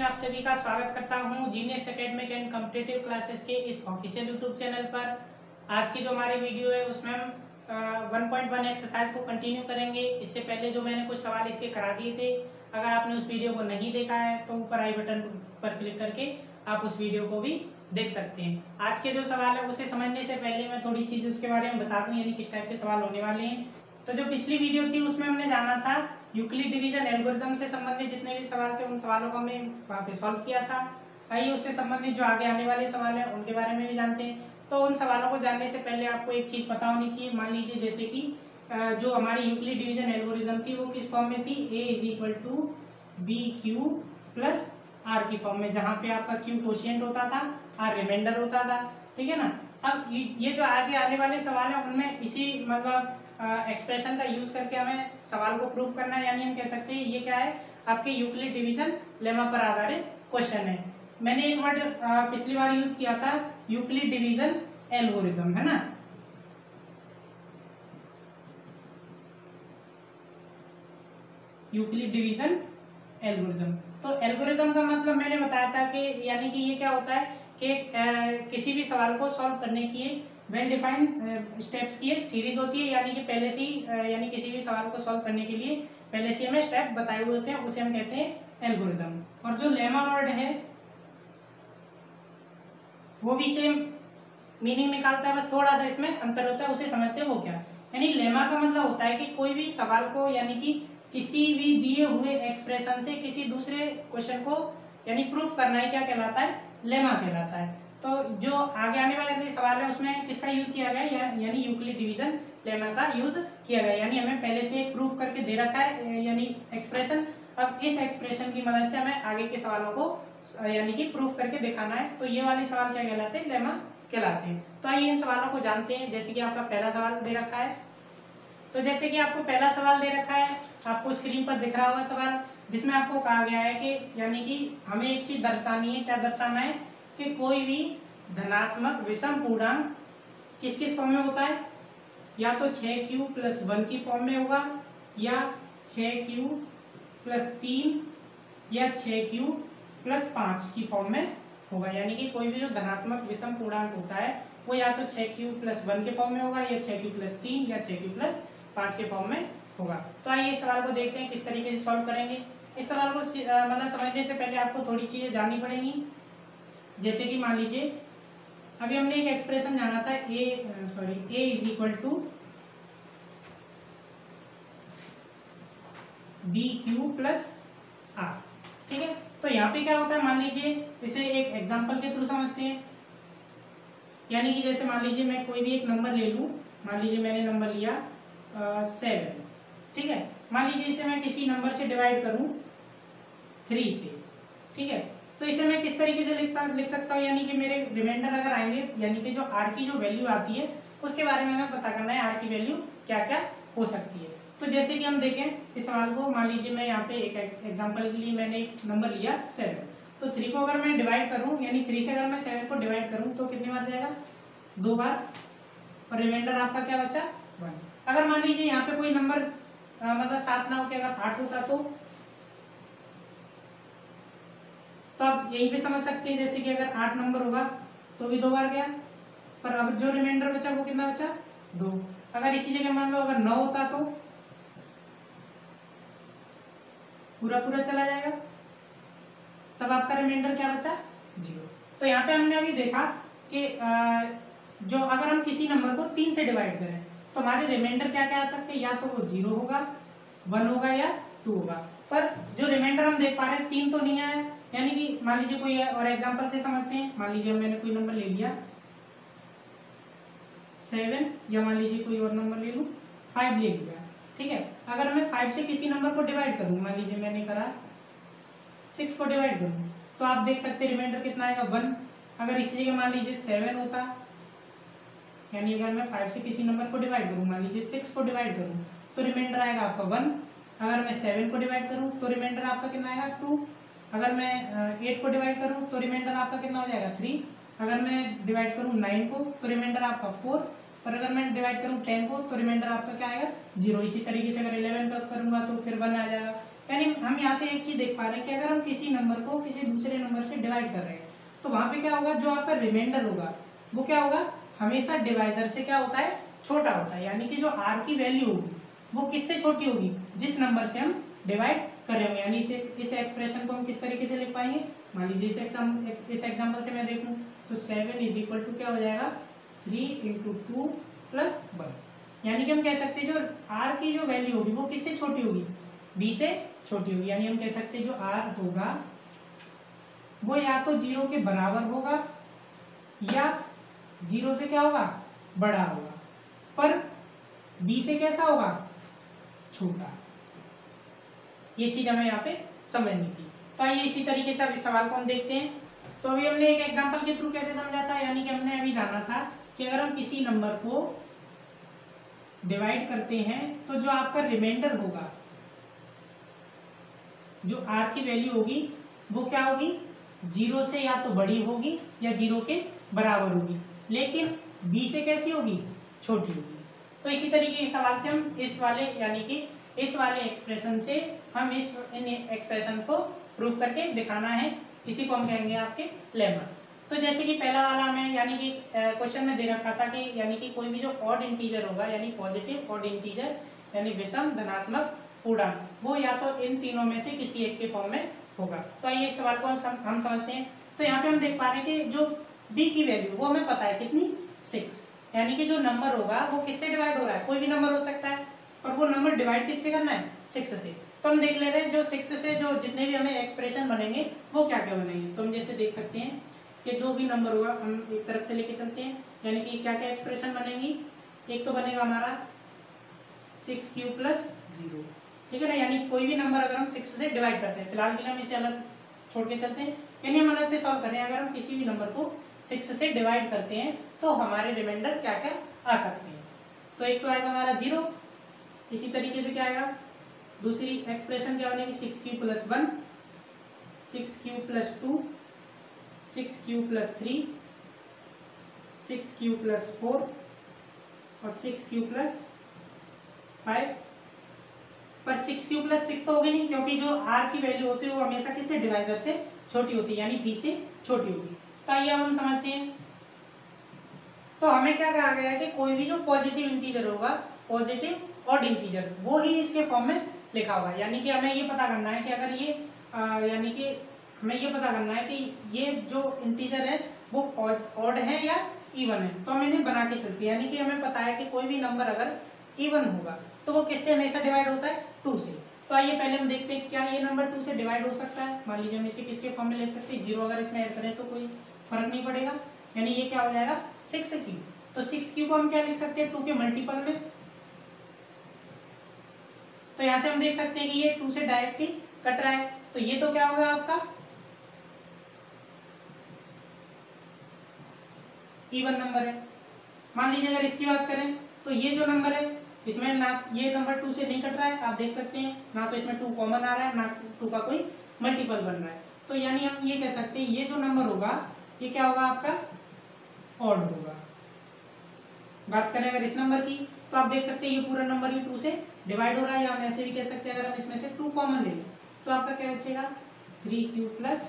आप सभी का स्वागत करता हूं genius academic and competitive classes के इस ऑफिशियल यूट्यूब चैनल पर। आज की जो हमारी वीडियो है उसमें हम 1.1 एक्सरसाइज को कंटिन्यू करेंगे। इससे पहले जो मैंने कुछ सवाल इसके करा दिए थे, अगर आपने उस वीडियो को नहीं देखा है तो ऊपर आई बटन पर क्लिक करके आप उस वीडियो को भी देख सकते हैं। आज के जो सवाल है उसे समझने से पहले मैं थोड़ी चीज़ उसके बारे में बता दूं, यानी किस टाइप के सवाल होने वाले हैं। तो जो पिछली वीडियो थी उसमें हमने जाना था यूक्लिड डिवीजन एल्गोरिथम से संबंधित जितने भी सवाल थे उन सवालों को हमने वहाँ पे सॉल्व किया था। आइए उससे संबंधित जो आगे आने वाले सवाल हैं उनके बारे में भी जानते हैं। तो उन सवालों को जानने से पहले आपको एक चीज़ पता होनी चाहिए। मान लीजिए जैसे कि जो हमारी यूक्लिड डिवीजन एल्गोरिथम थी वो किस फॉर्म में थी, a = bq प्लस r की फॉर्म में, जहाँ पे आपका q कोशिएंट होता था, r रिमाइंडर होता था। ठीक है ना। अब ये जो आगे आने वाले सवाल है उनमें इसी मतलब एक्सप्रेशन का यूज करके हमें सवाल को प्रूव करना है, यानी हम कह सकते हैं ये क्या है, आपके यूक्लिड डिवीजन लेमा पर आधारित क्वेश्चन है। मैंने एक वर्ड पिछली बार यूज किया था, यूक्लिड डिवीजन एल्गोरिथम, है ना। यूक्लिड डिवीजन एल्गोरिथम, तो एल्गोरिथम का मतलब मैंने बताया था कि यानी कि ये क्या होता है कि किसी भी सवाल को सॉल्व करने की वेल डिफाइंड स्टेप्स की एक सीरीज होती है, यानी कि पहले से ही यानी किसी भी सवाल को सॉल्व करने के लिए पहले से हमें स्टेप बताए हुए होते हैं, उसे हम कहते हैं एल्गोरिथम। और जो लेमा वर्ड है वो भी सेम मीनिंग निकालता है, बस थोड़ा सा इसमें अंतर होता है, उसे समझते हैं वो क्या। यानी लेमा का मतलब होता है कि कोई भी सवाल को यानी कि किसी भी दिए हुए एक्सप्रेशन से किसी दूसरे क्वेश्चन को यानी प्रूफ करना ही क्या कहलाता है, लेमा कहलाता है। तो जो आगे आने वाले सवाल है उसमें किसका यूज किया गया है, यानी यूक्लिड डिवीजन लेमा का यूज किया गया, यानी हमें पहले से प्रूफ करके दे रखा है यानी एक्सप्रेशन। अब इस एक्सप्रेशन की मदद से हमें आगे के सवालों को यानी कि प्रूफ करके दिखाना है। तो ये वाले सवाल क्या कहलाते हैं, लेमा कहलाते हैं। तो आइए इन सवालों को जानते हैं। जैसे कि आपका पहला सवाल दे रखा है, तो जैसे कि आपको पहला सवाल दे रखा है, आपको स्क्रीन पर दिख रहा होगा सवाल, जिसमें आपको कहा गया है कि यानी कि हमें एक चीज दर्शानी है। क्या दर्शाना है कि कोई भी धनात्मक विषम पूर्णांक किस किस फॉर्म में होता है, या तो 6q + 1 की फॉर्म में होगा, या 6q + 3 या 6q + 5 की फॉर्म में होगा। यानी कि कोई भी जो धनात्मक विषम पूर्णांक होता है वो या तो 6q + 1 के फॉर्म में होगा, या 6q + 3 या 6q + 5 के फॉर्म में होगा। तो आइए इस सवाल को देखते हैं किस तरीके से सॉल्व करेंगे। इस सवाल को मतलब समझने से पहले आपको थोड़ी चीजें जाननी पड़ेंगी। जैसे कि मान लीजिए अभी हमने एक एक्सप्रेशन जाना था, a = bq + r। ठीक है, तो यहाँ पे क्या होता है, मान लीजिए इसे एक एग्जांपल के थ्रू समझते हैं। यानी कि जैसे मान लीजिए मैं कोई भी एक नंबर ले लूं, मान लीजिए मैंने नंबर लिया 7। ठीक है, मान लीजिए इसे मैं किसी नंबर से डिवाइड करूं 3 से। ठीक है, तो इसे मैं किस तरीके से लिख सकता हूँ, यानी कि मेरे रिमाइंडर अगर आएंगे, यानी कि जो r की जो वैल्यू आती है उसके बारे में हमें पता करना है, r की वैल्यू क्या क्या हो सकती है। तो जैसे कि हम देखें इस सवाल को, मान लीजिए मैं यहाँ पे एक एग्जांपल के लिए मैंने एक नंबर लिया 7। तो 3 को अगर मैं डिवाइड करूँ, यानी 3 से अगर मैं 7 को डिवाइड करूँ तो कितनी बार जाएगा, 2 बार, और रिमाइंडर आपका क्या बचा, 1। अगर मान लीजिए यहाँ पे कोई नंबर मतलब 7 ना होकर अगर 8 होता तो आप यहीं पे समझ सकते हैं, जैसे कि अगर 8 नंबर होगा तो भी 2 बार गया, पर अब जो रिमाइंडर बचा वो कितना बचा, 2। अगर इसी जगह मान लो अगर 9 होता तो पूरा पूरा चला जाएगा, तब आपका रिमाइंडर क्या बचा, 0। तो यहाँ पे हमने अभी देखा कि जो अगर हम किसी नंबर को 3 से डिवाइड करें तो हमारे रिमाइंडर क्या क्या आ सकते हैं, या तो वो 0 होगा, 1 होगा या 2 होगा। पर जो रिमाइंडर हम देख पा रहे हैं 3 तो नहीं आया। यानी कि मान लीजिए कोई और एग्जांपल से समझते हैं। मान लीजिए मैंने कोई नंबर ले लिया 7, या मान लीजिए कोई और नंबर ले लूं 5 ले लिया। ठीक है, अगर मैं 5 से किसी नंबर को डिवाइड करूं, मान लीजिए मैंने करा 6 को डिवाइड करूं, तो आप देख सकते हैं रिमाइंडर कितना आएगा, 1। अगर इसी जगह मान लीजिए 7 होता, यानी अगर मैं 5 से किसी नंबर को डिवाइड करूं, मान लीजिए 6 को डिवाइड करूं, तो रिमाइंडर आएगा आपका 1। अगर मैं 7 को डिवाइड करूं तो रिमाइंडर आपका कितना आएगा, 2। अगर मैं 8 को डिवाइड करूं तो रिमाइंडर आपका कितना हो जाएगा, 3। अगर मैं डिवाइड करूं 9 को तो रिमाइंडर आपका 4। और अगर मैं डिवाइड करूं 10 को तो रिमाइंडर आपका क्या आएगा, 0। इसी तरीके से अगर 11 का करूंगा तो फिर 1 आ जाएगा, यानी हम यहाँ से एक चीज देख पा रहे हैं कि अगर हम किसी नंबर को किसी दूसरे नंबर से डिवाइड कर रहे हैं तो वहां पे क्या होगा, जो आपका रिमाइंडर होगा वो क्या होगा, हमेशा डिवाइजर से क्या होता है, छोटा होता है। यानी कि जो आर की वैल्यू होगी वो किससे छोटी होगी, जिस नंबर से हम डिवाइड कर रहे होंगे। यानी इस एक्सप्रेशन को हम किस तरीके से लिख पाएंगे, मान लीजिए इस एग्जाम्पल से मैं देखूं तो 7 इज इक्वल टू क्या हो जाएगा, 3 इंटू 2 प्लस 1। यानी कि हम कह सकते हैं जो आर की जो वैल्यू होगी वो किससे छोटी होगी, बी से छोटी होगी। यानी हम कह सकते हैं जो आर होगा वो या तो 0 के बराबर होगा या 0 से क्या होगा, बड़ा होगा, पर बी से कैसा होगा, छोटा। ये चीज हमें यहाँ पे समझनी थी। तो आइए इसी तरीके से अब इस सवाल को हम देखते हैं। तो अभी हमने एक एग्जांपल के थ्रू कैसे समझा था, यानी कि हमने अभी जाना था कि अगर हम किसी नंबर को डिवाइड करते हैं तो जो आपका रिमाइंडर होगा, जो आर की वैल्यू होगी वो क्या होगी, 0 से या तो बड़ी होगी या 0 के बराबर होगी, लेकिन बी से कैसी होगी, छोटी होगी। तो इसी तरीके के सवाल से हम इस वाले यानी कि इस वाले एक्सप्रेशन से हम इन एक्सप्रेशन को प्रूव करके दिखाना है। इसी को हम कहेंगे आपके लेमा। तो जैसे कि पहला वाला हमें यानी कि क्वेश्चन में दे रखा था कि यानी कि कोई भी जो ऑड इंटीजर होगा, यानी पॉजिटिव ऑड इंटीजर यानी विषम धनात्मक पूर्णांक, वो या तो इन तीनों में से किसी एक के फॉर्म में होगा। तो आइए इस सवाल को हम समझते हैं। तो यहाँ पे हम देख पा रहे हैं कि जो बी की वैल्यू वो हमें पता है कितनी, 6। यानी कि जो नंबर होगा वो किससे डिवाइड हो रहा है, कोई भी नंबर हो सकता है, और वो नंबर डिवाइड किससे करना है, 6 से। तो हम देख ले रहे हैं जो 6 से जो जितने भी हमें एक्सप्रेशन बनेंगे वो क्या क्या बनेंगे। तो हम जैसे देख सकते हैं कि जो भी नंबर होगा हम एक तरफ से लेके चलते हैं, यानी कि क्या क्या एक्सप्रेशन बनेंगी। एक तो बनेगा हमारा 6³ + 0, ठीक है ना। यानी कोई भी नंबर अगर हम 6 से डिवाइड करते हैं, फिलहाल के लिए हम इसे अलग छोड़ के चलते हैं, यानी हम अलग से सॉल्व कर रहे हैं। अगर हम किसी भी नंबर को 6 से डिवाइड करते हैं तो हमारे रिमाइंडर क्या क्या आ सकते हैं। तो एक तो आएगा हमारा 0, इसी तरीके से क्या आएगा, दूसरी एक्सप्रेशन क्या बनेगी, 6³ + 1, 6³ + 2, 6³ + 3, 6³ + 4 और 6³ + 5। पर 6³ + 6 तो होगी नहीं, क्योंकि जो r की वैल्यू होती है वो हमेशा किससे, डिवाइजर से छोटी होती है, यानी b से छोटी होगी। तो आइए अब हम समझते हैं। तो हमें क्या कहा गया है कि कोई भी जो पॉजिटिव इंटीजर होगा, पॉजिटिव ऑड इंटीजर, वो ही इसके फॉर्म में लिखा होगा। यानी कि हमें ये पता करना है कि अगर ये यानी कि हमें ये पता करना है कि ये जो इंटीजर है वो ऑड है या इवन है। तो हम इन्हें बना के चलते हैं। यानी कि हमें पता है कि कोई भी नंबर अगर इवन होगा तो वो किससे हमेशा डिवाइड होता है, 2 से। तो आइए पहले हम देखते हैं क्या ये नंबर 2 से डिवाइड हो सकता है। मान लीजिए हम इसे किसके फॉर्म में लिख सकते हैं, 0 अगर इसमें ऐड करें तो कोई फर्क नहीं पड़ेगा, यानी ये क्या हो जाएगा, 6³ तो 6³ को हम क्या लिख सकते हैं, 2 के मल्टीपल में। तो यहां से हम देख सकते हैं कि ये 2 से डायरेक्ट ही कट रहा है, तो ये तो क्या होगा आपका इवन नंबर है। मान लीजिए अगर इसकी बात करें तो ये जो नंबर है इसमें ना ये नंबर 2 से नहीं कट रहा है, आप देख सकते हैं, ना तो इसमें 2 कॉमन आ रहा है, ना 2 का कोई मल्टीपल बन रहा है। तो यानी हम ये कह सकते हैं ये जो नंबर होगा ये क्या होगा, आपका ऑड होगा। बात करें अगर इस नंबर की तो आप देख सकते हैं ये पूरा नंबर ही 2 से डिवाइड हो रहा है, या हम ऐसे भी कह सकते हैं अगर हम इसमें से 2 कॉमन ले लें तो आपका क्या बचेगा, 3³ +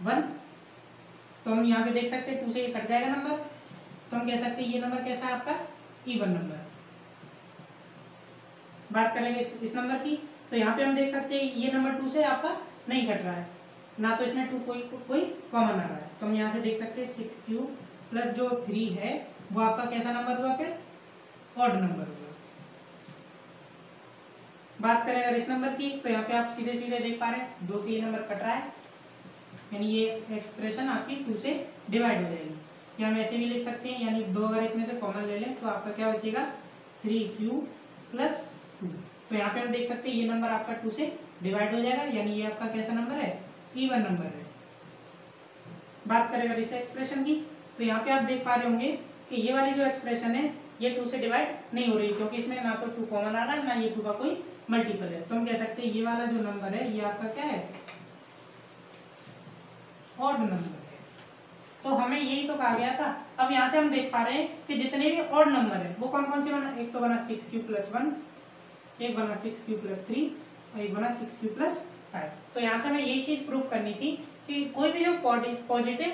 1। तो हम यहाँ पे देख सकते हैं 2 से ये कट जाएगा नंबर, तो हम कह सकते हैं ये नंबर कैसा है, आपका इवन नंबर। बात करेंगे इस नंबर की तो यहाँ पे हम देख सकते हैं ये नंबर 2 से आपका नहीं कट रहा है, ना तो इसमें 2 कोई कॉमन आ रहा है। तो हम यहाँ से देख सकते हैं 6³ + जो 3 है वो आपका कैसा नंबर हुआ, फिर ऑड नंबर हुआ। बात करें अगर इस नंबर की तो यहाँ पे आप सीधे सीधे देख पा रहे हैं 2 से ये नंबर कट रहा है, यानी ये एक्सप्रेशन आपकी 2 से डिवाइड हो जाएगी। या हम ऐसे भी लिख सकते हैं, यानी 2 अगर इसमें से कॉमन ले लें तो आपका क्या बचेगा, 3³ + 2। तो यहाँ पे हम देख सकते हैं ये नंबर आपका 2 से डिवाइड हो जाएगा, यानी ये आपका कैसा नंबर है, इवन नंबर है। बात करें अगर इस एक्सप्रेशन की तो यहाँ पे आप देख पा रहे होंगे कि ये वाली जो एक्सप्रेशन है ये 2 से डिवाइड नहीं हो रही, क्योंकि इसमें ना तो 2 कॉमन आ रहा है, ना ये 2 का कोई मल्टीपल है। तो हम कह सकते हैं ये वाला जो नंबर है ये आपका क्या है, ऑड नंबर है। तो हमें यही तो कहा गया था। अब यहाँ से हम देख पा रहे हैं कि जितने भी ऑड नंबर है वो कौन कौन से बना, एक तो बना 6³ + 1, एक बना 6³ + 3 और एक बना 6³ + 5। तो यहाँ से हमें यही चीज प्रूव करनी थी कि कोई भी जो पॉजिटिव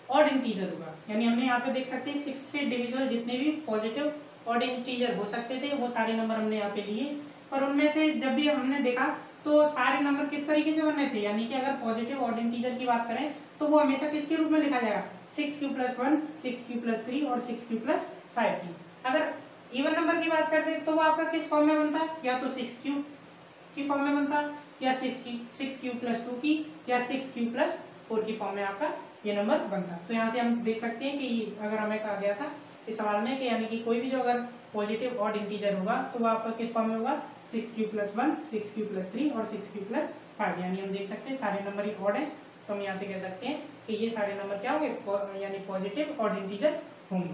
ऑड इंटीजर होगा, यानी हमने यहाँ पे देख सकते हैं 6 से डिविजिबल जितने भी पॉजिटिव ऑड इंटीजर हो सकते थे वो सारे नंबर हमने यहाँ पे लिए, पर उनमें से जब भी हमने देखा तो सारे नंबर किस तरीके से बने थे, यानी कि अगर पॉजिटिव ऑड इंटीजर की बात करें तो वो हमेशा किसके रूप में लिखा जाएगा, 6q+1, 6q+3 और 6q+5 की। अगर इवन नंबर की बात करते हैं तो वो आपका किस फॉर्म में बनता है, या तो 6q की फॉर्म में बनता है, या 6q+2 की, या 6q+4 की फॉर्म में आपका ये नंबर बनता है। तो यहाँ से हम देख सकते हैं कि अगर हमें कहा गया था इस सवाल में कि यानी कि कोई भी जो अगर पॉजिटिव ऑड इंटीजर होगा तो वो आपका किस फॉर्म में होगा, 6q+1, 6q+3 और 6q+5। यानी हम देख सकते हैं सारे नंबर ही ऑड है, तो हम यहाँ से कह सकते हैं कि ये सारे नंबर क्या होंगे, यानी पॉजिटिव ऑड इंटीजर होंगे।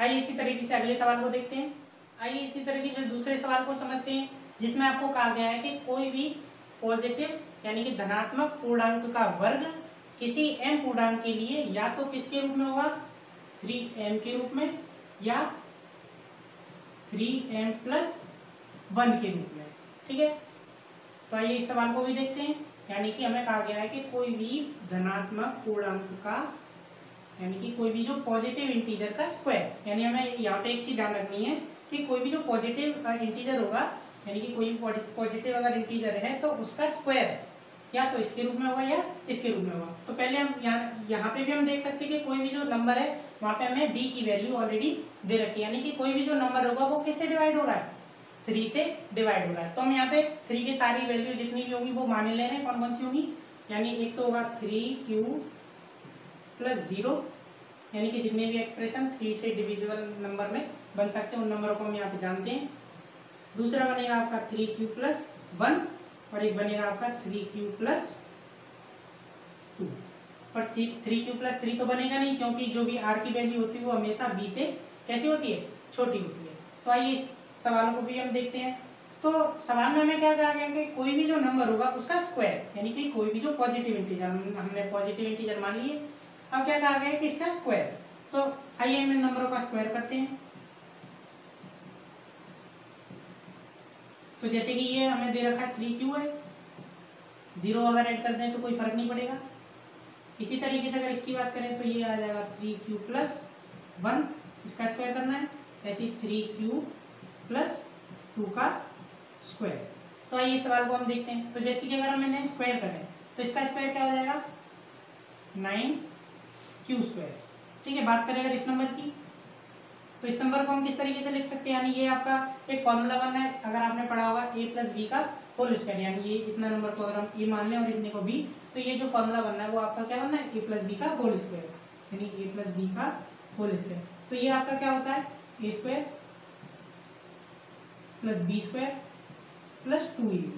आइए इसी तरीके से अगले सवाल को देखते हैं। आइए इसी तरीके से दूसरे सवाल को समझते हैं, जिसमें आपको कहा गया है कि कोई भी पॉजिटिव यानी कि धनात्मक पूर्णांक का वर्ग किसी m पूर्णांक के लिए या तो किसके रूप में होगा, 3m के रूप में, या 3m+1 के रूप में। ठीक है, तो आइए इस सवाल को भी देखते हैं। यानी कि हमें कहा गया है कि कोई भी धनात्मक पूर्णांक का यानी कि कोई भी जो पॉजिटिव इंटीजर का स्क्वायर, यानी हमें यहाँ पे एक चीज ध्यान रखनी है कि कोई भी जो पॉजिटिव इंटीजर होगा, यानी कि कोई भी पॉजिटिव अगर इंटीजर है तो उसका स्क्वायर या तो इसके रूप में होगा या इसके रूप में होगा। तो पहले हम यहाँ पे भी हम देख सकते हैं कि कोई भी जो नंबर है वहां पे हमें b की वैल्यू ऑलरेडी दे रखी है, यानी कि कोई भी जो नंबर होगा वो किससे डिवाइड हो रहा है, 3 से डिवाइड हो रहा है। तो हम यहाँ पे 3 की सारी वैल्यू जितनी भी होंगी वो मान ले रहे हैं, कौन कौन सी होंगी, यानी एक तो होगा 3q+0, यानी कि जितने भी एक्सप्रेशन 3 से डिविजिबल नंबर में बन सकते हैं उन नंबरों को हम यहाँ पे जानते हैं। दूसरा बनेगा आपका 3q+1 और एक बनेगा आपका 3q+2। पर 3q+3 तो बनेगा नहीं, क्योंकि जो भी r की वैल्यू होती है वो हमेशा b से कैसी होती है, छोटी होती है। तो आइए इस सवालों को भी हम देखते हैं। तो सवाल में हमें क्या कहा गया कि कोई भी जो नंबर होगा उसका स्क्वायर, यानी कि कोई भी जो पॉजिटिव इंटीजर, हमने पॉजिटिव इंटीजर मान लिए, अब क्या कहा गया कि इसका स्क्वायर। तो आइए हम इन नंबरों का स्क्वायर करते हैं। तो जैसे कि ये हमें दे रखा है 3q है, 0 अगर ऐड कर दें तो कोई फर्क नहीं पड़ेगा। इसी तरीके से अगर इसकी बात करें तो ये आ जाएगा 3q+1, इसका स्क्वायर करना है, ऐसे 3q+2 का स्क्वायर। तो आइए इस सवाल को हम देखते हैं। तो जैसे कि अगर हम इन्हें स्क्वायर करें तो इसका स्क्वायर क्या हो जाएगा, 9q²। ठीक है, बात करें अगर इस नंबर की तो इस नंबर को हम किस तरीके से लिख सकते हैं, यानी ये आपका एक फॉर्मूला बनना है, अगर आपने पढ़ा होगा a+b का होल स्क्वायर, यानी ये इतना नंबर को अगर हम a मान लें और इतने को b, तो ये जो फॉर्मूला बनना है वो आपका क्या बनना है, a+b का होल स्क्वायर, यानी a+b का होल स्क्वायर। तो ये आपका क्या होता है, a² + b² + 2ab।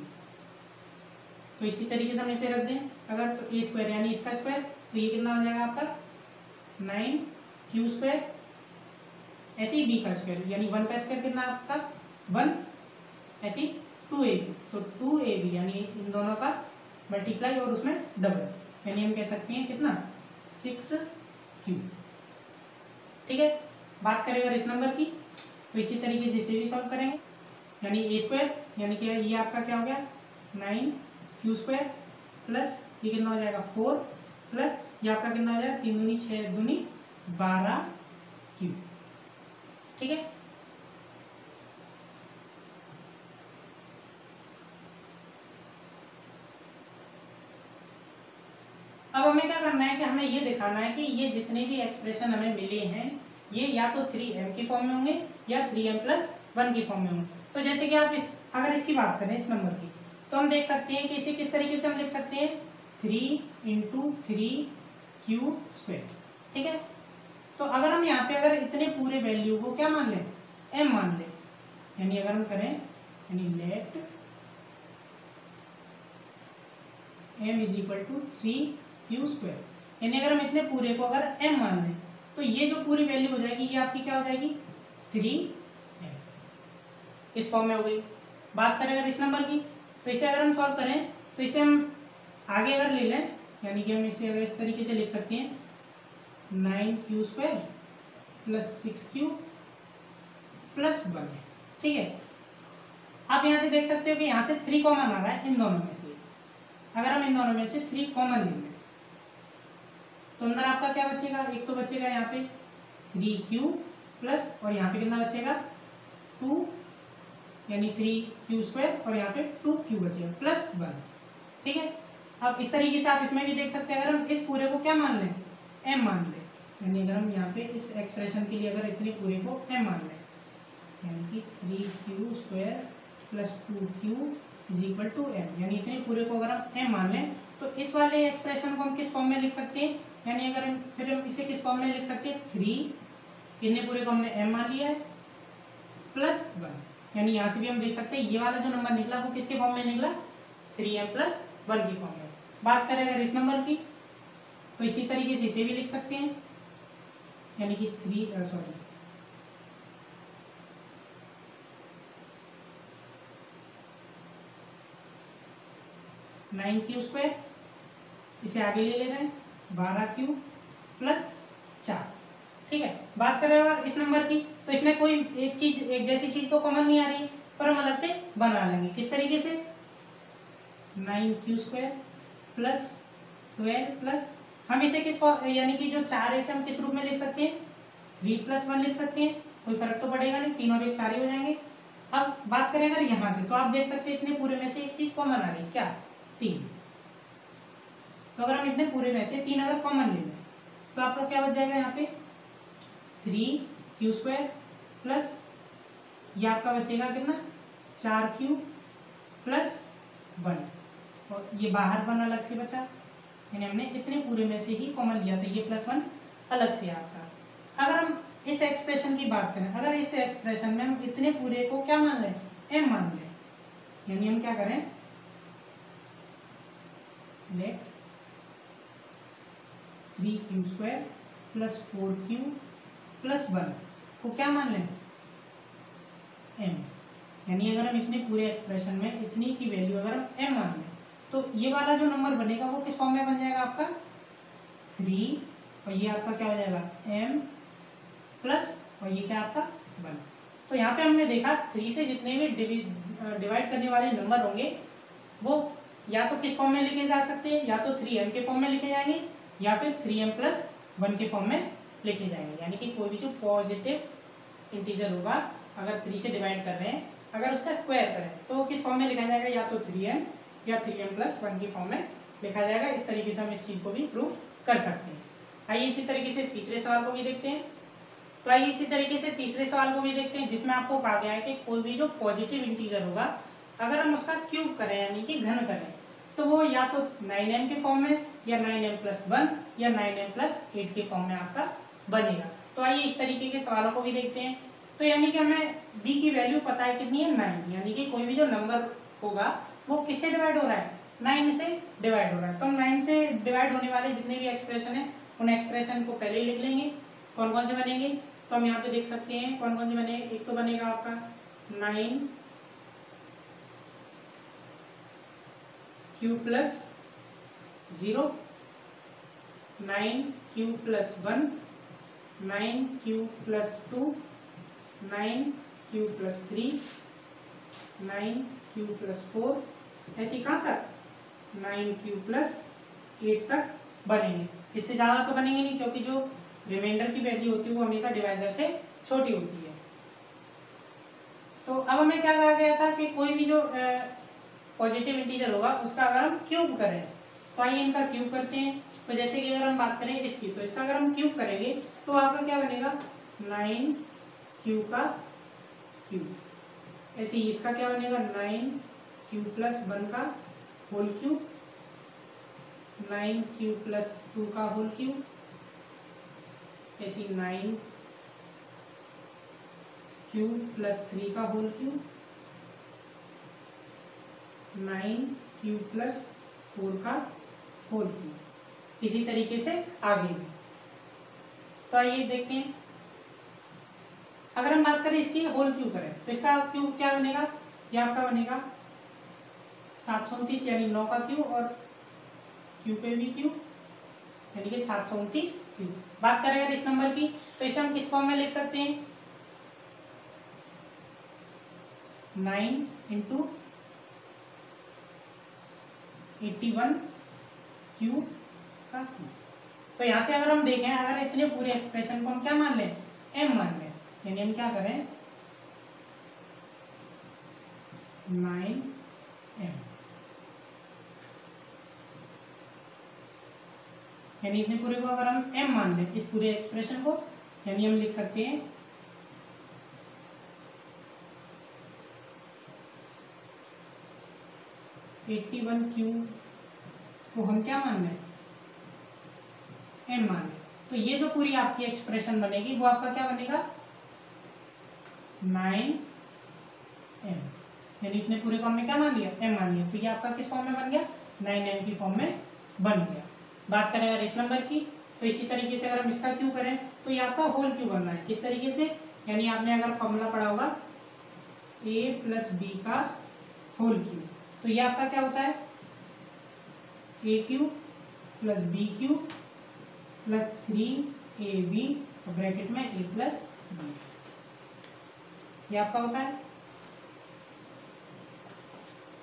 तो इसी तरीके से हम इसे रख दें अगर, तो a² यानी इसका स्क्वायर, तो ये कितना हो जाएगा आपका 9q², ऐसे ही b का स्क्वायर, यानी 1 का स्क्वायर कितना आपका 1, ऐसे ही 2ab, तो 2ab यानी इन दोनों का मल्टीप्लाई और उसमें डबल, यानी हम कह सकते हैं कितना 6q। ठीक है, बात करें अगर इस नंबर की तो इसी तरीके से इसे भी सॉल्व करेंगे, यानी a² यानी कि ये आपका क्या हो गया 9q² प्लस ये कितना हो जाएगा 4 प्लस ये आपका कितना हो जाएगा 3 दूनी 6 दूनी 12q। ठीक है, अब हमें क्या करना है कि हमें ये दिखाना है कि ये जितने भी एक्सप्रेशन हमें मिले हैं ये या तो 3m की फॉर्म में होंगे या 3m+1 की फॉर्म में होंगे। तो जैसे कि आप अगर इसकी बात करें इस नंबर की, तो हम देख सकते हैं कि इसे किस तरीके से हम लिख सकते हैं 3 × 3q²। ठीक है, तो अगर हम यहाँ पे अगर इतने पूरे वैल्यू को क्या मान लें, m मान लें, यानी अगर हम करें यानी लेट m = 3q², यानी अगर हम इतने पूरे को अगर m मान लें तो ये जो पूरी वैल्यू हो जाएगी ये आपकी क्या हो जाएगी 3m, इस फॉर्म में हो गई। बात करें अगर इस नंबर की तो इसे अगर हम सॉल्व करें तो इसे हम आगे अगर ले लें, यानी कि हम इसे अगर इस तरीके से लिख सकते हैं 9q² + 6q + 1। ठीक है, आप यहाँ से देख सकते हो कि यहाँ से 3 कॉमन आ रहा है इन दोनों में से, अगर हम इन दोनों में से 3 कॉमन ले लें तो अंदर आपका क्या बचेगा, एक तो बचेगा यहाँ पे 3q प्लस, और यहाँ पे कितना बचेगा 2, यानी 3q² और यहाँ पे 2q बचेगा प्लस 1। ठीक है, अब इस तरीके से आप इसमें भी देख सकते हैं। अगर हम इस पूरे को क्या मान लें, m मान लें, यानी अगर हम यहाँ पे इस एक्सप्रेशन के लिए अगर इतने पूरे को m मान लें, यानी कि 3q² plus 2q is equal to m, यानी इतने पूरे को अगर हम m मान लें तो इस वाले एक्सप्रेशन को हम किस फॉर्म में लिख सकते हैं, यानी अगर हम फिर हम इसे किस फॉर्म में लिख सकते हैं, 3 इतने पूरे को हमने m मान लिया है प्लस 1, यानी यहाँ से भी हम देख सकते हैं ये वाला जो नंबर निकला वो किसके फॉर्म में निकला, 3m प्लस 1 की फॉर्म में। बात करें अगर इस नंबर की तो इसी तरीके से इसे भी लिख सकते हैं, यानी कि 9q², इसे आगे ले रहे हैं 12q प्लस 4। ठीक है, बात करें अगर इस नंबर की तो इसमें कोई एक चीज, एक जैसी चीज तो कॉमन नहीं आ रही, पर हम अलग से बना लेंगे। किस तरीके से, 9q² प्लस 12 प्लस, हम इसे किस, यानी कि जो 4 है इसे हम किस रूप में लिख सकते हैं, 3 + 1 लिख सकते हैं, कोई फर्क तो पड़ेगा नहीं, 3 और 1 4 ही हो जाएंगे। अब बात करें अगर यहाँ से तो आप देख सकते हैं इतने पूरे में से एक चीज कॉमन आ रही है, क्या, 3। तो अगर हम इतने पूरे में से 3 अगर कॉमन ले लें तो आपका क्या बच जाएगा, यहाँ पे 3q² प्लस ये आपका बचेगा कितना, 4q प्लस 1, और ये बाहर 1 अलग से बचा, यानी हमने इतने पूरे में से ही कॉमन लिया था, ये प्लस 1 अलग से आता। अगर हम इस एक्सप्रेशन की बात करें, अगर इस एक्सप्रेशन में हम इतने पूरे को क्या मान लें, m मान लें, यानी हम क्या करें, late 3q² plus 4q plus 1 को क्या मान लें, m, यानी अगर हम इतने पूरे एक्सप्रेशन में इतनी की वैल्यू अगर हम m मान लें तो ये वाला जो नंबर बनेगा वो किस फॉर्म में बन जाएगा आपका, 3, और ये आपका क्या हो जाएगा m प्लस, और ये क्या आपका 1। तो यहाँ पे हमने देखा 3 से जितने भी डिवाइड करने वाले नंबर होंगे वो या तो किस फॉर्म में लिखे जा सकते हैं, या तो 3m के फॉर्म में लिखे जाएंगे या फिर 3m प्लस 1 के फॉर्म में लिखे जाएंगे। यानी कि कोई भी जो पॉजिटिव इंटीजर होगा अगर 3 से डिवाइड कर रहे हैं, अगर उसका स्क्वायर करें तो वो किस फॉर्म में लिखा जाएगा, या तो 3m या 3m प्लस 1 की फॉर्म में लिखा जाएगा। इस तरीके से हम इस चीज को भी प्रूव कर सकते हैं। आइए इसी तरीके से तीसरे सवाल को भी देखते हैं। तो आइए इसी तरीके से तीसरे सवाल को भी देखते हैं, जिसमें आपको कहा गया है कि कोई भी जो पॉजिटिव इंटीजर होगा अगर हम उसका क्यूब करें यानी कि घन करें तो वो या तो 9m के फॉर्म में, या 9m प्लस 1, या 9m प्लस 8 के फॉर्म में आपका बनेगा। तो आइए इस तरीके के सवालों को भी देखते हैं। तो यानी कि हमें b की वैल्यू पता है कितनी है, 9, यानी कि कोई भी जो नंबर होगा वो किससे डिवाइड हो रहा है, 9 से डिवाइड हो रहा है। तो हम 9 से डिवाइड होने वाले जितने भी एक्सप्रेशन है उन एक्सप्रेशन को पहले ही लिख लेंगे। कौन कौन से बनेंगे, तो हम यहाँ पे देख सकते हैं कौन कौन से बनेंगे। एक तो बनेगा आपका 9q plus 0, 9q plus 1, 9q plus 2, 9q plus 3, 9q plus 4, ऐसे कहाँ तक 9q प्लस 8 तक बनेंगे। इससे ज़्यादा तो बनेंगे नहीं, क्योंकि जो रिमाइंडर की वैल्यू होती है वो हमेशा डिवाइजर से छोटी होती है। तो अब हमें क्या कहा गया था कि कोई भी जो पॉजिटिव इंटीजर होगा उसका अगर हम क्यूब करें, तो आइए इनका क्यूब करते हैं। तो जैसे कि अगर हम बात करें इसकी, तो इसका अगर हम क्यूब करेंगे तो आपका क्या बनेगा, 9q का क्यूब। ऐसे ही इसका क्या बनेगा, 9q प्लस 1 का होल क्यूब, 9q प्लस 2 का होल क्यूब, ऐसे 9q प्लस 3 का होल क्यूब, 9q प्लस 4 का होल क्यूब, इसी तरीके से आगे भी। तो आइए देखते हैं, अगर हम बात करें इसकी होल क्यूब करें तो इसका क्यूब क्या बनेगा, ये आपका बनेगा 729, यानी 9 का क्यूब और क्यूब पे भी क्यूब, यानी कि 729 क्यूब। बात करें अगर इस नंबर की तो इसे हम किस फॉर्म में लिख सकते हैं, 9 इंटू 81 क्यू का क्यू। तो यहाँ से अगर हम देखें, अगर इतने पूरे एक्सप्रेशन को हम क्या मान लें, m मान लें, यानी हम क्या करें 9m, यानी इतने पूरे को अगर हम m मान लें इस पूरे एक्सप्रेशन को, यानी हम लिख सकते हैं 81 क्यू को हम क्या मान लें, m मान लें। तो ये जो पूरी आपकी एक्सप्रेशन बनेगी वो आपका क्या बनेगा 9m, यानी इतने पूरे को हमने क्या मान लिया, m मान लिया। तो ये आपका किस फॉर्म में बन गया, 9m की फॉर्म में बन गया। बात करें अगर इस नंबर की, तो इसी तरीके से अगर हम इसका क्यू करें तो ये आपका होल क्यू बनना है। किस तरीके से, यानी आपने अगर फॉर्मूला पढ़ा होगा a प्लस बी का होल क्यू, तो ये आपका क्या होता है A cube plus B cube plus 3ab bracket में a प्लस बी, ये आपका होता है।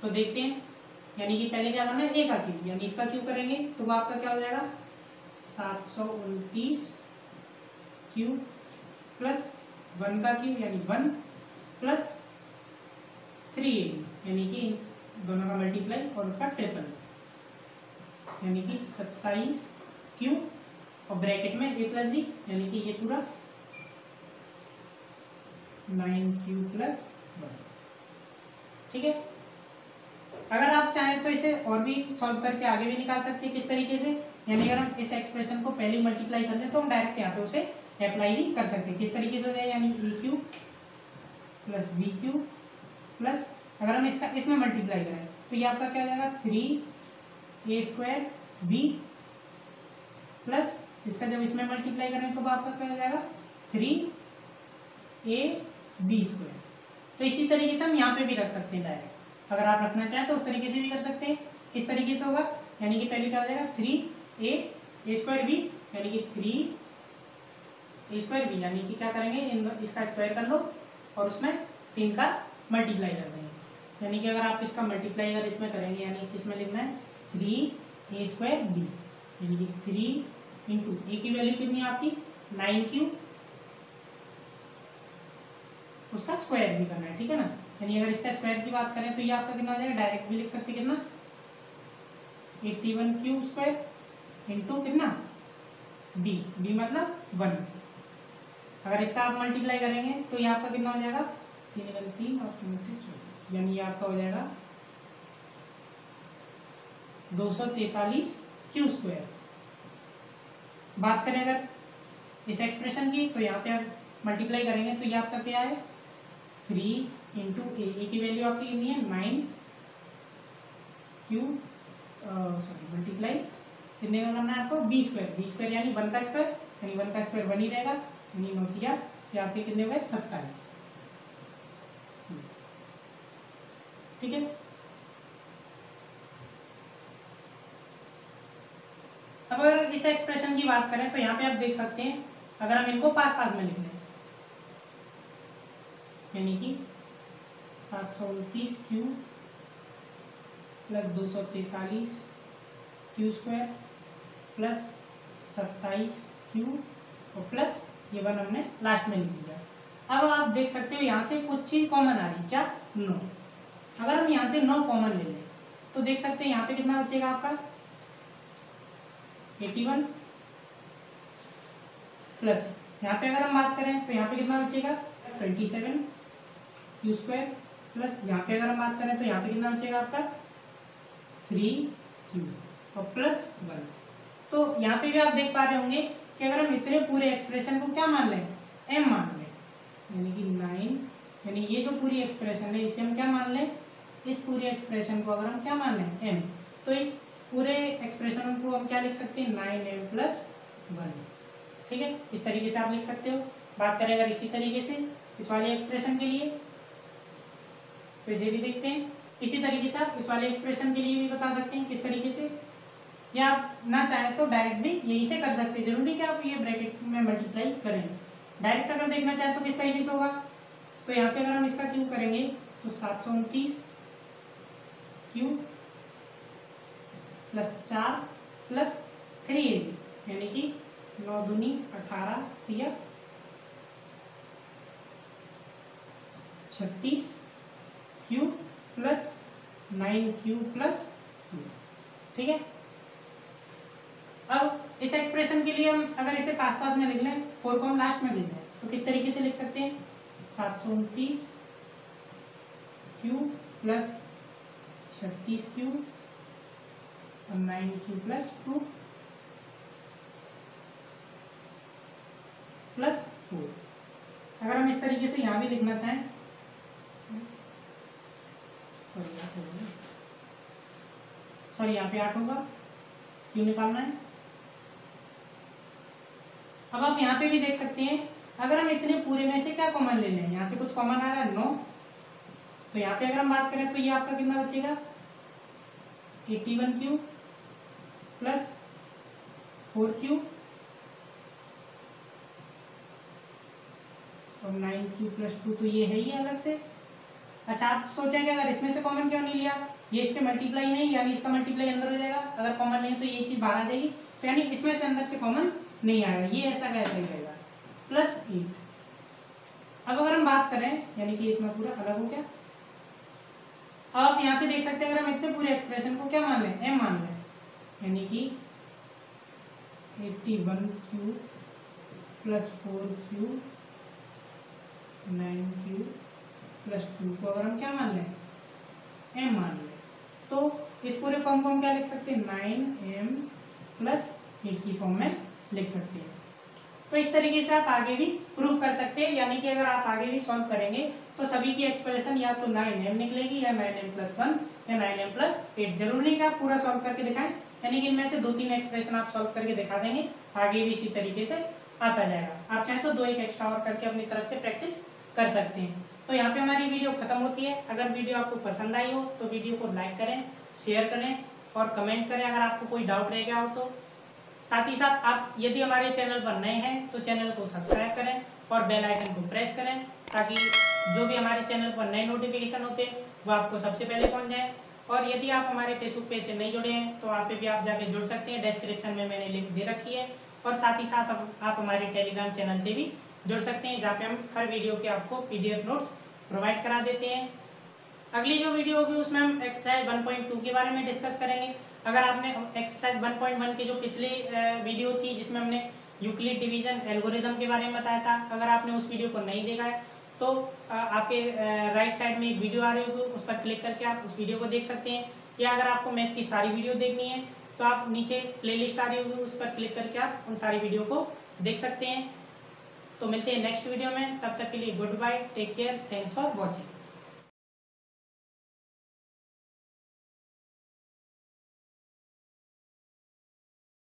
तो देखते हैं, यानी कि पहले क्या करना है ए का क्यू, यानी इसका क्यू करेंगे तो वो आपका क्या हो जाएगा 729 क्यू प्लस 1 का क्यू यानी 1 प्लस 3ab, यानी कि दोनों का मल्टीप्लाई और उसका ट्रिपल, यानी कि 27 क्यू और ब्रैकेट में a प्लस बी, यानी कि ये पूरा 9q प्लस 1। ठीक है, अगर आप चाहें तो इसे और भी सॉल्व करके आगे भी निकाल सकते हैं। किस तरीके से, यानी अगर हम इस एक्सप्रेशन को पहले मल्टीप्लाई कर लें तो हम डायरेक्ट यहाँ पे उसे अप्लाई भी कर सकते हैं। किस तरीके से हो जाए, यानी A cube plus B cube plus, अगर हम इसका इसमें मल्टीप्लाई करें तो ये आपका क्या हो जाएगा 3a² बी प्लस इसका जब इसमें मल्टीप्लाई करें तो आपका क्या हो जाएगा 3ab²। तो इसी तरीके से हम यहाँ पे भी रख सकते हैं डायरेक्ट, अगर आप रखना चाहें तो उस तरीके से भी कर सकते हैं। किस तरीके से होगा, यानी कि पहले क्या हो जाएगा 3a² बी, यानी कि 3a² बी, यानी कि क्या करेंगे इसका स्क्वायर कर लो और उसमें 3 का मल्टीप्लाई कर देंगे, यानी कि अगर आप इसका मल्टीप्लाई अगर इसमें करेंगे, यानी कि इसमें लिखना है 3a² बी, यानी कि 3 इंटू ए की वैल्यू कितनी है आपकी 9q, उसका स्क्वायर भी करना है। ठीक है ना, यानी अगर इसका स्क्वायर की बात करें तो ये आपका कितना हो जाएगा, डायरेक्ट भी लिख सकते कितना 81q² इंटू कितना b, b मतलब 1। अगर इसका आप मल्टीप्लाई करेंगे तो ये आपका कितना हो जाएगा 3 और 24, यानी ये आपका हो जाएगा 243q²। बात करें अगर इस एक्सप्रेशन की, तो यहाँ पे आप मल्टीप्लाई करेंगे तो ये आपका क्या है 3 इंटू ए की वैल्यू आपकी कितनी है 9q, सॉरी मल्टीप्लाई कितने का करना है आपको b² यानी 1 का स्क्वायर, यानी 1 का स्क्वायर 1 ही रहेगा, यानी नोटिया ये आपके कितने हुए 27। ठीक है, अब अगर इस एक्सप्रेशन की बात करें तो यहाँ पे आप देख सकते हैं, अगर हम इनको पास पास में लिख लें, यानी कि 729q plus 243q² plus 27q और प्लस ये 1 हमने लास्ट में लिख दिया। अब आप देख सकते हो यहाँ से कुछ चीज कॉमन आ रही, क्या 9। अगर हम यहाँ से 9 कॉमन ले लें तो देख सकते हैं यहाँ पे कितना बचेगा आपका 81 प्लस यहाँ पे अगर हम बात करें तो यहाँ पे कितना बचेगा 27q² प्लस यहाँ पे अगर हम बात करें तो यहाँ पे कितना बचेगा आपका 3q और प्लस 1। तो यहाँ पे भी आप देख पा रहे होंगे कि अगर हम इतने पूरे एक्सप्रेशन को क्या मान लें m मान लें, यानी कि 9, यानी ये जो पूरी एक्सप्रेशन है इसे हम क्या मान लें, इस पूरे एक्सप्रेशन को अगर हम क्या मान लें m, तो इस पूरे एक्सप्रेशन को हम क्या लिख सकते हैं 9m प्लस 1। ठीक है, इस तरीके से आप लिख सकते हो। बात करें अगर इसी तरीके से इस वाले एक्सप्रेशन के लिए, तो इसे भी देखते हैं। इसी तरीके से आप इस वाले एक्सप्रेशन के लिए भी बता सकते हैं किस तरीके से, या आप ना चाहें तो डायरेक्ट भी यही से कर सकते हैं, जरूरी कि आप ये ब्रैकेट में मल्टीप्लाई करें। डायरेक्ट अगर देखना चाहें तो किस तरीके से होगा, तो यहाँ से अगर हम इसका क्यूब करेंगे तो 729q प्लस 4 प्लस 3ab, यानी कि 9 दूनी 18 तिया 36 क्यूब प्लस 9 क्यूब प्लस 2। ठीक है, अब इस एक्सप्रेशन के लिए हम अगर इसे पास में लिख लें, 4 को हम लास्ट में लिख दें तो किस तरीके से लिख सकते हैं, 729 क्यूब प्लस 36 क्यूब और 9 क्यूब प्लस 2 प्लस 4। अगर हम इस तरीके से यहाँ भी लिखना चाहें, सॉरी यहाँ पे 8 होगा, क्यों निकालना है। अब आप यहाँ पे भी देख सकते हैं, अगर हम इतने पूरे में से क्या कॉमन ले लें, यहाँ से कुछ कॉमन आ रहा है 9, तो यहाँ पे अगर हम बात करें तो ये आपका कितना बचेगा, 81 क्यूब प्लस 4 क्यूब और 9 क्यूब प्लस 2, तो ये है ही अलग से। अच्छा, आप सोचेंगे अगर इसमें से कॉमन क्यों नहीं लिया, ये इसके मल्टीप्लाई नहीं, यानी इसका मल्टीप्लाई अंदर हो जाएगा, अगर कॉमन नहीं तो ये चीज बाहर आ जाएगी, तो यानी इसमें से अंदर से कॉमन नहीं आएगा, ये ऐसा कैसे ही रहेगा, प्लस 8। अब अगर हम बात करें, यानी कि इतना पूरा अलग हो गया। अब आप यहाँ से देख सकते हैं, अगर हम इतने पूरे एक्सप्रेशन को क्या मान लें, m मान लें, यानी कि 81 cube plus 4 cube 9 cube plus 2 को अगर हम क्या मान लें, m मान लें, तो इस पूरे फॉर्म को हम क्या लिख सकते हैं, 9m प्लस 8 की फॉर्म में लिख सकते हैं। तो इस तरीके से आप आगे भी प्रूव कर सकते हैं, यानी कि अगर आप आगे भी सॉल्व करेंगे तो सभी की एक्सप्रेशन या तो 9m निकलेगी या 9m प्लस 1 या 9m प्लस 8। जरूरी नहीं कि आप पूरा सॉल्व करके दिखाएं, यानी कि इनमें से 2-3 एक्सप्रेशन आप सॉल्व करके दिखा देंगे, आगे भी इसी तरीके से आता जाएगा। आप चाहें तो 2-1 एक्स्ट्रा और करके अपनी तरफ से प्रैक्टिस कर सकते हैं। तो यहाँ पे हमारी वीडियो खत्म होती है। अगर वीडियो आपको पसंद आई हो तो वीडियो को लाइक करें, शेयर करें और कमेंट करें अगर आपको कोई डाउट रह गया हो तो। साथ ही साथ आप यदि हमारे चैनल पर नए हैं तो चैनल को सब्सक्राइब करें और बेल आइकन को प्रेस करें, ताकि जो भी हमारे चैनल पर नए नोटिफिकेशन होते हैं वो आपको सबसे पहले पहुंच जाए। और यदि आप हमारे फेसबुक पेज से नहीं जुड़े हैं तो वहाँ पे भी आप जाके जुड़ सकते हैं, डिस्क्रिप्शन में मैंने लिंक दे रखी है। और साथ ही साथ आप हमारे टेलीग्राम चैनल से भी जुड़ सकते हैं, जहाँ पे हम हर वीडियो के आपको PDF नोट्स प्रोवाइड करा देते हैं। अगली जो वीडियो होगी उसमें हम एक्सरसाइज 1.2 के बारे में डिस्कस करेंगे। अगर आपने एक्सरसाइज 1.1 की जो पिछली वीडियो थी जिसमें हमने यूक्लिड डिवीजन एल्गोरिदम के बारे में बताया था, अगर आपने उस वीडियो को नहीं देखा है तो आपके राइट साइड में एक वीडियो आ रही होगी, उस पर क्लिक करके आप उस वीडियो को देख सकते हैं। या अगर आपको मैथ की सारी वीडियो देखनी है तो आप नीचे प्लेलिस्ट आ रही होगी, उस पर क्लिक करके आप उन सारी वीडियो को देख सकते हैं। तो मिलते हैं नेक्स्ट वीडियो में, तब तक के लिए good bye, take care, thanks for watching.